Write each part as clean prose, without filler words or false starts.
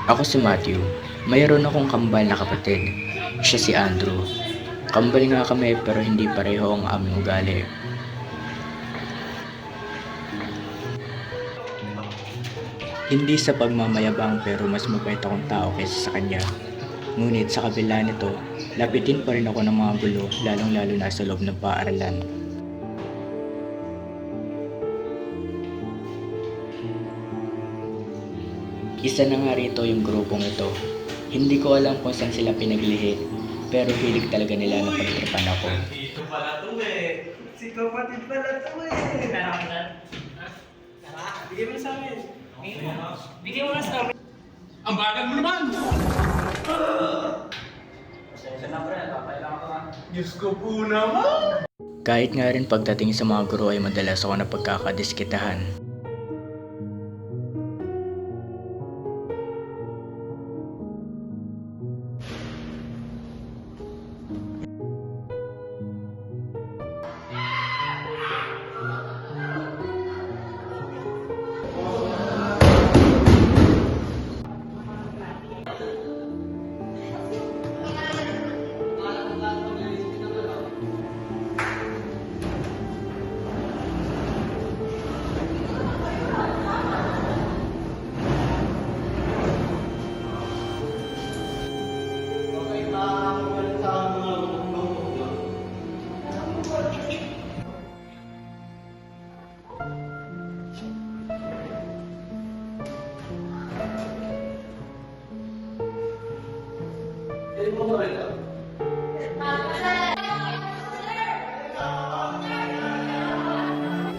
Ako si Matthew. Mayroon akong kambal na kapatid. Siya si Andrew. Kambal nga kami pero hindi pareho ang aming ugali. Hindi sa pagmamayabang pero mas mabait akong tao kaysa sa kanya. Ngunit sa kabila nito, lapitin pa rin ako ng mga gulo lalong lalo na sa loob ng paaralan. Isa na nga rito yung grupong ito. Hindi ko alam kung saan sila pinaglihi, pero hilig talaga nila na pagtripan ako. Ito pala to eh. Si kapatid pala to eh. Tara, bigay mo na sa amin. Bigay mo na sa amin. Ang bagal mo naman! Pasensya na pre, kailangan ko na. Diyos ko po naman! Kahit nga rin pagdating sa mga guro ay madalas ako na pagkakadiskitahan.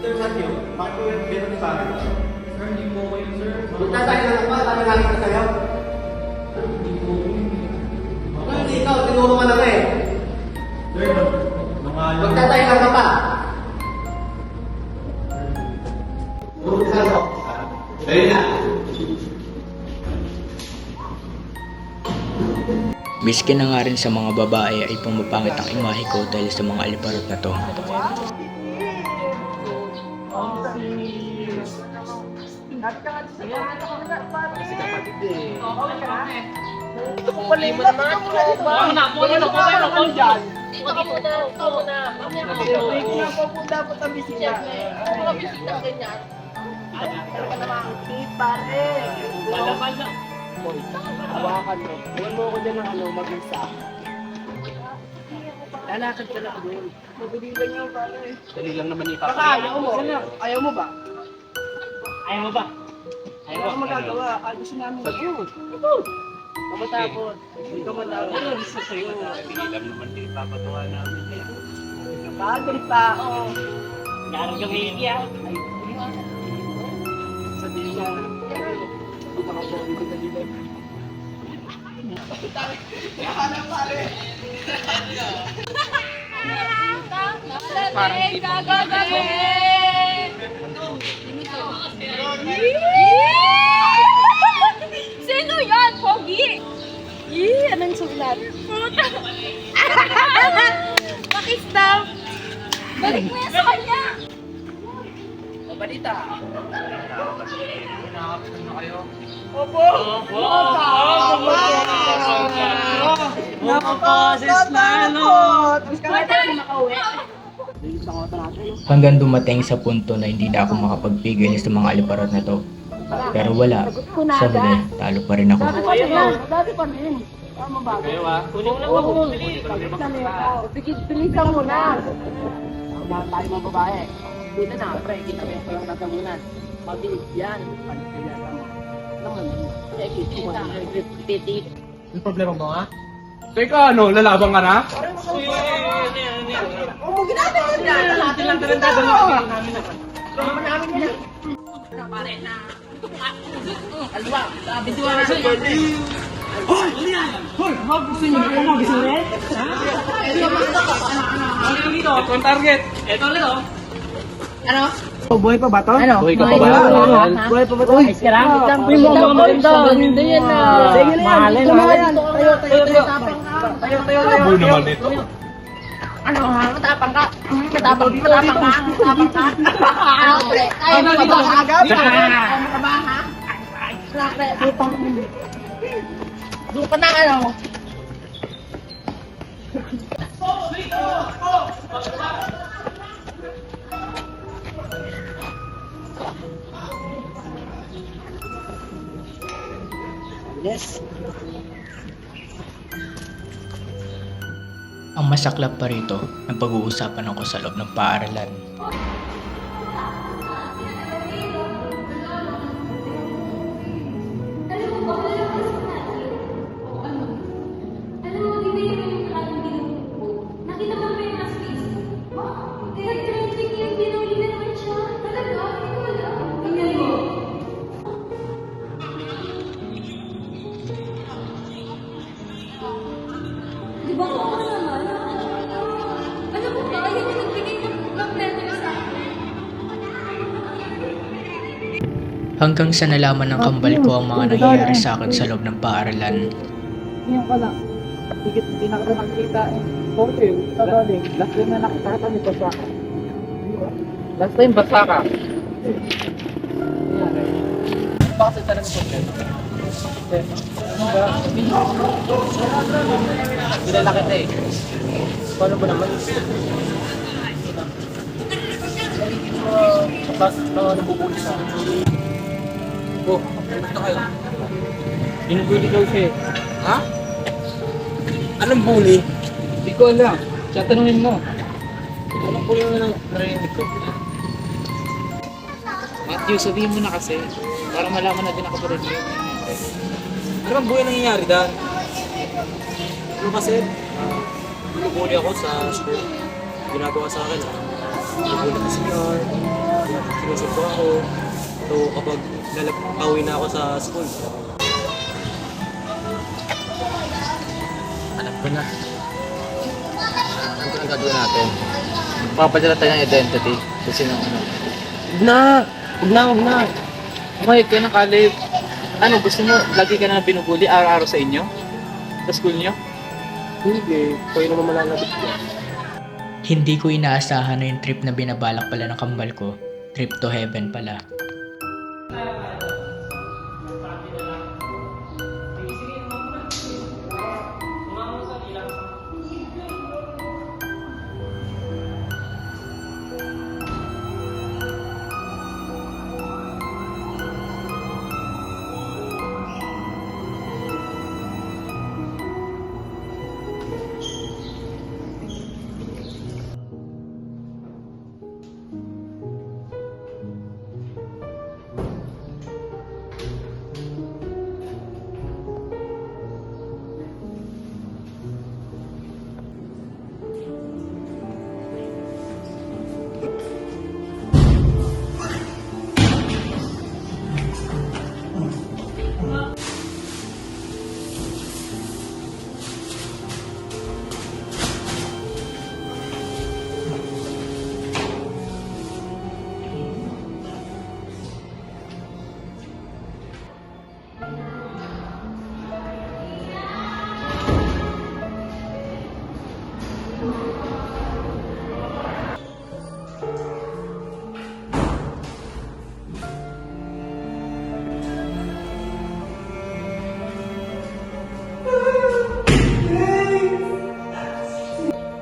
Sir Matthew, bakit po yung binang sa akin? Sir, hindi po ko yun, sir. Magtasahin na lang ba? Sabi galing na sa'yo? Sir, hindi po ko yun. Ano hindi ikaw? Tinuro ka na nga eh. Sir, magtasahin ka pa. Puro ka na. Ayun na. Miski na nga rin sa mga babae ay pumapangit ang imahe ko dahil sa mga aliparot na to. Hawakan mo. Huwag mo ako dyan ng mag-isa. Lalakad ka lang doon. Madali lang yun, pare. Dali lang naman Baka ayaw mo. Ayaw mo ba? Ayaw mo ba? Ayaw mo magagawa. Gusto namin yun. Kamatakot. Hindi ka matakot. Gusto sa'yo. Dali lang naman din papatuwa namin. Kapagalit tao. Narang gawin yan. Sabihin niya. Pagkakasabi ko dali lang. Parang gagawin! Sino yan? Pogi! Anong sulat? Puta! Pakistop! Balik mo yan sa kanya! Balita. Nakakapit na kayo. Opo! Nakaposes na ano! Hanggang dumating sa punto na hindi na ako makapagpigil sa mga aliparot na to. Pero wala, sa huli, talo pa rin ako. Dati pa rin. Tama ba? Kayo ah. Kunin mo na ako. Bilisan mo na. Lahat tayo mga babae. Dito na, pre, kita mo yung tatamunan. Mabilis yan. Pagkailangan mo. Naman, titi. May problema mo ha? Teka, ano? Lalabang ka na? Huwag mo ginagawa yan! Hindi lang dadalhin namin na. Naman namin yan. Pare na. Alwa, sabi duwa na siya. Hoy! Ano yan? Hoy! Gusto niyo ba mag-isurin? Ha? Ano dito? Ito ang target. Ito ulit oh. Ano? Buhay pa ba to? Ano? Buhay ka pa ba? Buhay pa ba ito? Ay, sarang. Uy, mga maganda. Maganda yan na. Mahalin. Tayo. Buhay naman ito. Ano ha? Matapang ka. Matapang ka. Ano, pre? Tayo na ba agad? Ano ka ba ha? Doon ka na ano. Yes. Ang masaklap pa rito, ang pag-uusapan ako sa loob ng paaralan. Alam mo ba, wala ka sa natin? Ano? Alam mo, di ba yung maraming binubuko? Nakita mo ba yung nasa Facebook? Kaya trending yung binuli na naman siya. Talaga? Hindi ko alam. Tingnan mo. Di ba ako naman? Alam mo ba, yun yung nagbigay ng letter sa akin. Hanggang sa nalaman ng kambal ko ang mga nangyayari sa akin sa loob ng paaralan. Ngayon ka lang. Hindi na ka nakikita eh. Okay, darling. Last time na nakita ka nito sa akin. Last time basa ka. Bakit talaga problema? Kilala kita eh. Paano ba naman? Tapos nabubuli sa akin. Oh, gusto kayo? Binubuli daw siya eh. Ha? Anong bully? Hindi ko alam. Siya tanungin mo. Anong bully mo na narinig ko? Matthew, sabihin mo na kasi. Para malaman na din ako pa rin yun. Ano bang buhay nangyayari dyan? Ano kasi? Binubuli ako sa school. Ginagawa sa akin. Binubuli ko si CR. Sinusunto ako. So kapag pauwi na ako sa school. Alam ko na. Ano ko ang gagawin natin? Papadala tayo ng identity. Kasi nang ano. Huwag na. Umayag kayo ng kalib. Ano, gusto mo, lagi ka na binubuli araw-araw sa inyo? Sa school nyo? Hindi, kayo naman malalagot ko. Hindi ko inaasahan na yung trip na binabalak pala ng kambal ko. Trip to heaven pala.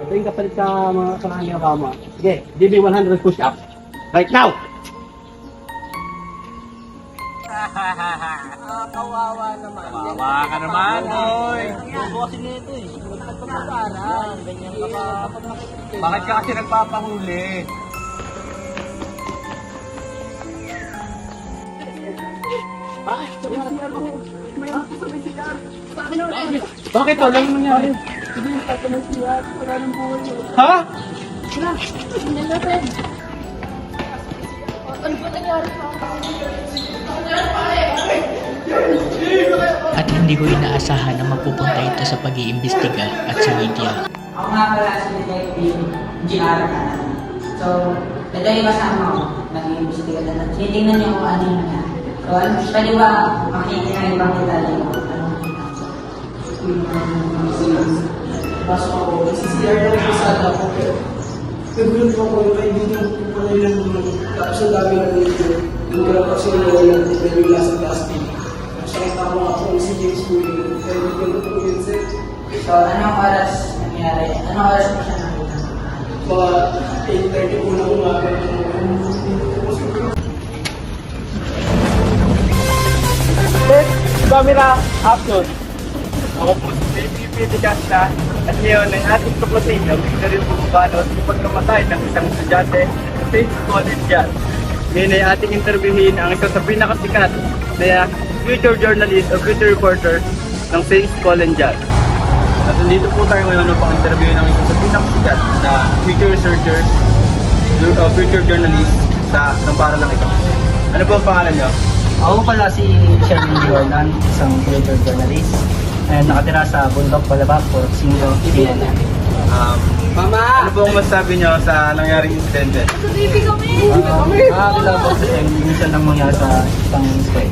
Ito yung kapalit sa mga kailangan niyo kama. Sige, give me 100 push-up. Right now! Kawawa naman. Kawawa ka naman, oy! Bukasin nito eh. Nagpapag-aral. Ganyan ka pa. Bakit ka kasi nagpapahuli? Bakit? Walang nangyari. Ha? At hindi ko inaasahan na mapupunta ito sa pag-iimbestiga at sa media. Ako nga pala si Detective GR. So, ito yung kasama ko. Nag-iimbestiga na. Titingnan niyo kung ano yung nangyari. So, pwede ba makikita ng ibang detalye ko? Pasok ako, nagsisiyar na ako sa anak ko. Nagulat ako yung kaibigan ko pa nila tapos ang dami ng video. Yung wala pa sila yung bigla sa plastic. Nakasakit ako kasama ako si James Puyo. Pero hindi ko po yun, sir. So, anong oras nangyari? Anong oras mo siya nakita? Mga 8:30 po na umaga. Camera, action! Ako po si JPP de Casta at ngayon ay ating tuklasin na rin po kubalot sa pagkamatay ng isang estudyante sa St. College Yan. Ngayon ay ating interviewin ang isa sa pinakasikat na future journalist o future reporter ng St. College Yan. At nandito po tayo ngayon upang interviewin ang isa sa pinakasikat na future researcher o future journalist ng paralang ito. Ano po ang pangalan niyo? Ako pala si Sherwin Jordan, isang creator journalist. Nakatira sa Bundok, Balabac, for Singo, CNN. Ano po ang masasabi niyo sa nangyaring insidente? Baby kami! Nakakilala ko sa minsan lang mangyari sa isang square.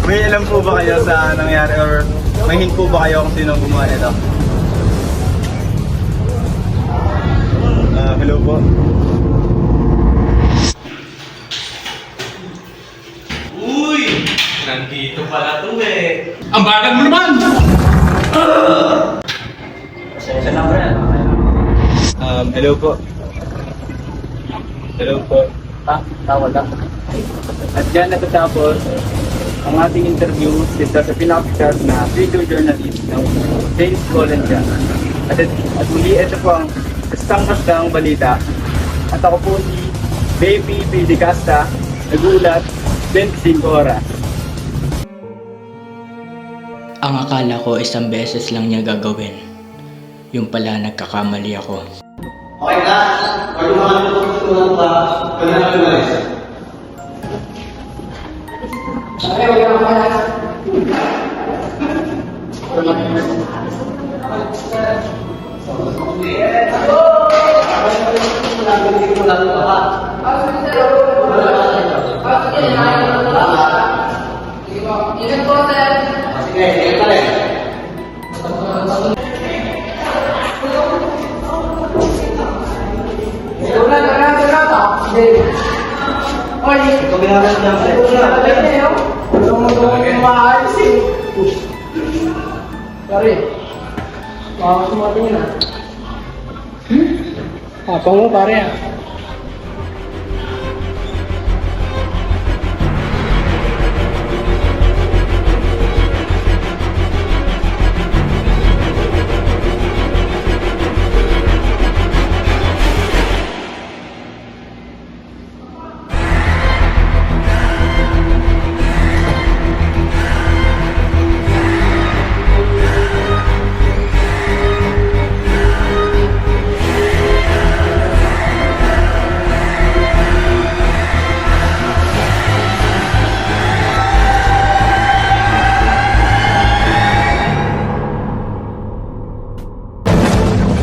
May alam po ba kayo sa nangyari or may hint po ba kayo kung sino ang gumawa nito? Hello po. Uy! Nandito pala to eh. Ang bagal mo naman! Sa number yan, Hello po. Hello po. tawag lang. At dyan natatapos ang ating interview dito sa pinakasikat na video journalist ng St. College Yan. At muli ito po ang kastang-kastang balita. At ako po si Baby P. De Casta, nag-uulat 25 oras. Ang akala ko isang beses lang niya gagawin. Yung pala nagkakamali ako. Okay na? Pag mga natutunan pa, pwede na umalis. Okay, wala akong oras. Ingat po, sir. Sige, sige pa rin. Apa mo pare?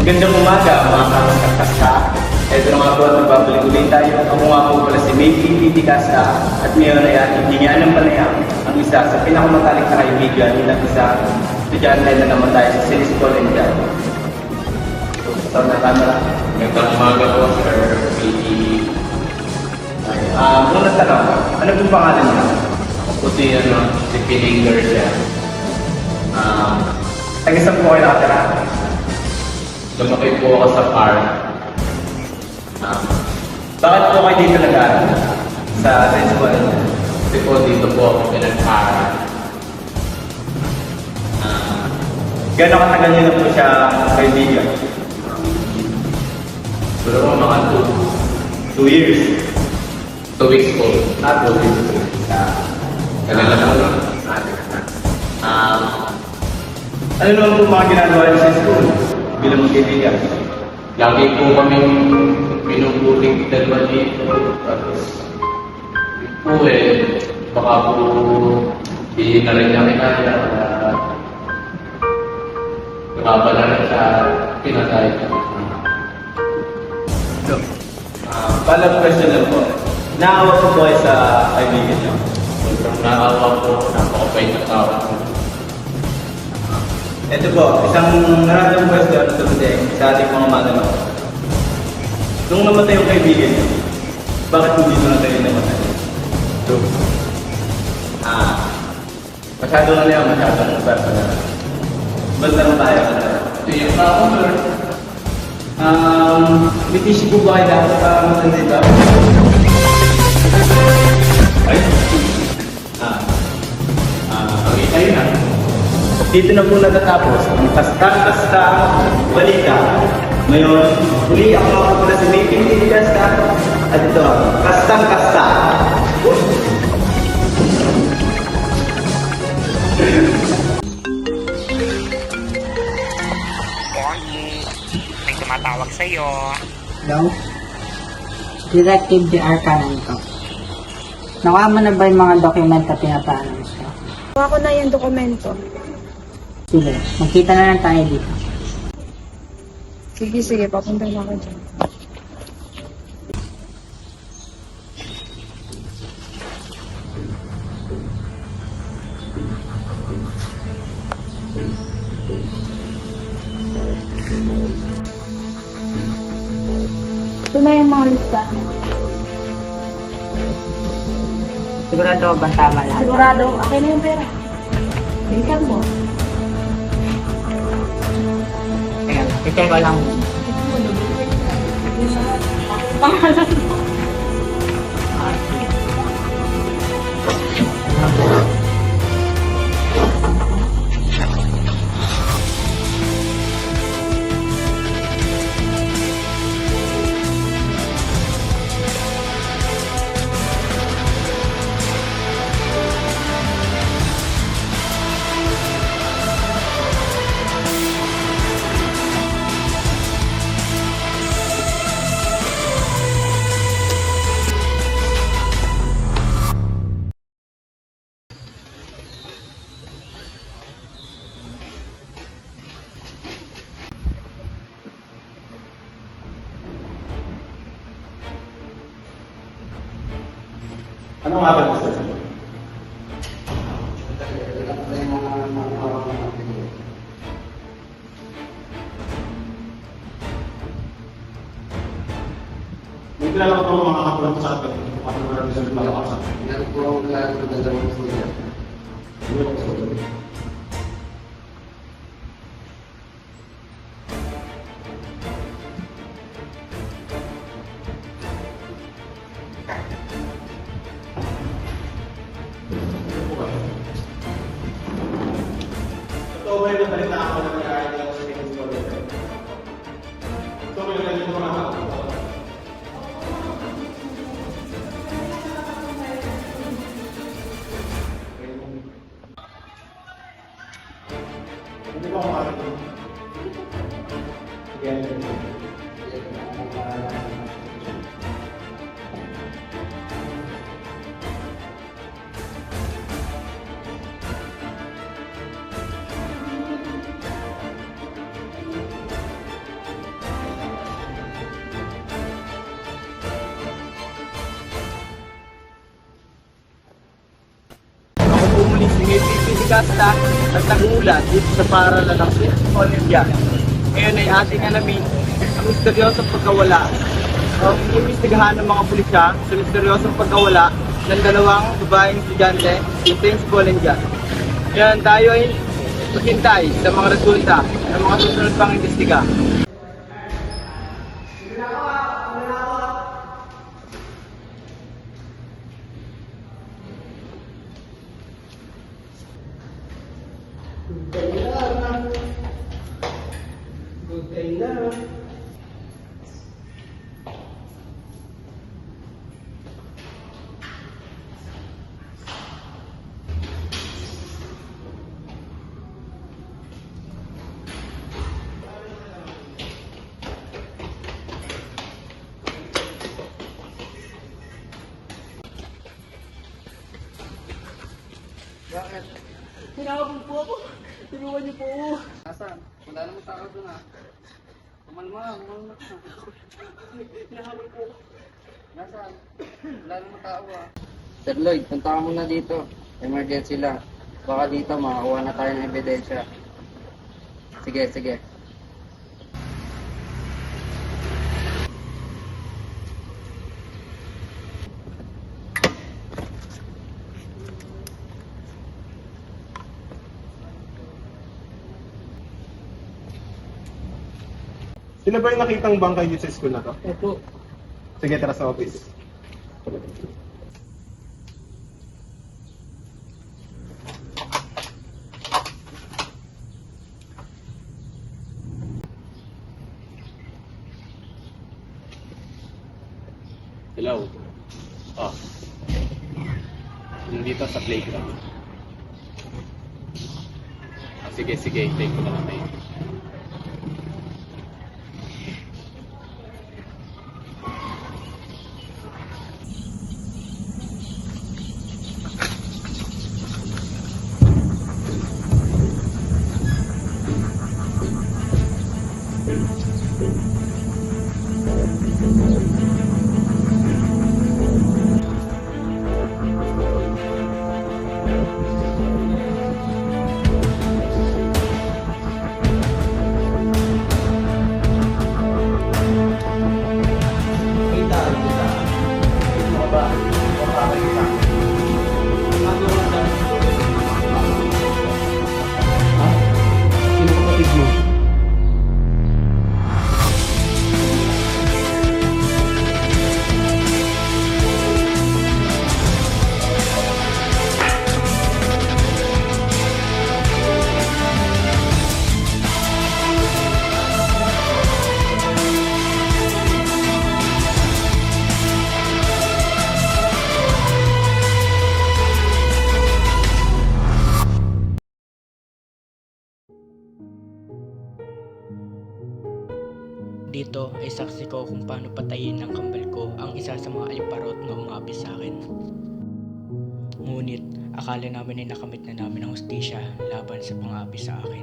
Magandang umaga mga kakasta. Ito na nga po at nagbabalik ulit tayo. Ako nga po pala si Baby P. Casta at ngayon ay ating hingian ng panayam ang isa sa pinakamatalik na kaibigan ng isa estudyante na namatay sa St. College Yan. Sa na camera. Magandang umaga po, Sir P.E. Muna tanong, ano pong pangalan niya? Ako po si Piling Garcia. Tagisang po kayo nakatira? Lumaki po ako sa park. Bakit po kayo dito nag-aaral sa St. College? Kasi po dito po ako pinag-aaral. Gano'ng katagal niyo na po siya kaibigan? Siguro po mga 2 years. 2 weeks po. 2 weeks. Kanila po lang. Ano naman po mga ginagawa niyo sa school bilang magkaibigan? Lagi po kami pinupuling dalawa dito. Tapos, yun po baka po hindi na rin niya kinaya. Nakapala na sa pinatay. Follow-up question lang po. Naawa po po kayo sa kaibigan niyo? Sobrang naawa po, napakabait na tao. Ito po, isang random question sa ating mga mananaw. Nung namatay yung kaibigan niyo, bakit hindi mo na kayo namatay? Masyado na yan, masyado na personal. Basta na tayo. Tiyak na ako, sir. May tissue po ba kayo dapat para matanda? Ay? Okay, ayun na. Dito na po natatapos ang kasta-kasta balita. Ngayon, muli ako makapula si May Pinti Kasta at ito ang kastang-kasta. Bonnie, may tumatawag sa'yo. Hello? Detective JR Canan ko. Nakuha mo na ba yung mga document na pinapa-announce ko? Kuha ko na yung dokumento. Sige, magkita na lang tayo dito. Sige, papunta na ako dyan. Ito na yung mga lista. Sigurado ba tama lahat? Sigurado, akin na yung pera. Tingnan mo. Ayan, i-check ko lang. Ano nga ba gusto niyo? May kilala ko po mga kapulang sa akin. Paano mo rin sa mga kapsa? Meron po akong kilala ko na dalawang studio. Ito ba yung nabalita ako na nag-aaral ako sa Phoenix College? Ito ba yung naging mga tao? Hindi ba ako makakita? Sige. Ako po muli si May Pinti Kasta at nag-uulat dito sa paaralan ng Swiss Olympia. Ngayon ay ating alamin ang misteryosong pagkawala o inimbestigahan ng mga pulisya sa misteryosong pagkawala ng dalawang babaeng estudyante sa St. Olympia. Ngayon tayo ay maghintay sa mga resulta ng mga susunod pang imbestiga. Good day na. Bakit? Hinabol po ako. Tulungan niyo po ako. Nasaan? Wala namang tao doon ah. Kumalma ka. Hinahabol po ako. Nasaan? Wala namang tao ah. Sir Lloyd, punta ka muna dito. Emergency lang. Baka dito makakuha na tayo ng ebidensya. Sige. Sino ba yung nakitang bangkay dito sa school na to? Opo. Sige, tara sa office. Hello. Oh. Nandito sa playground. Sige, take ko na lang tayo. Dito ay saksi ko kung paano patayin ng kambal ko ang isa sa mga aliparot na umapi sa akin. Ngunit akala namin ay nakamit na namin ang hustisya laban sa pangapi sa akin.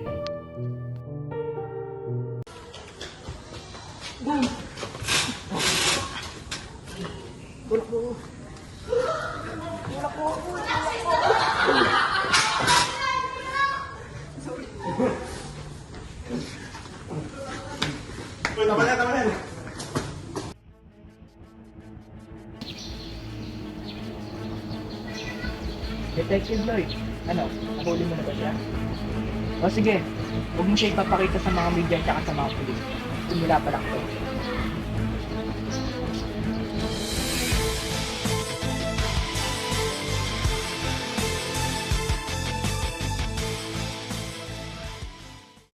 Uy, tama na. Detective Lloyd, ano? Nahuli mo na ba siya? O sige, huwag mo siya ipapakita sa mga media at sa mga pulis. Simula pa lang to.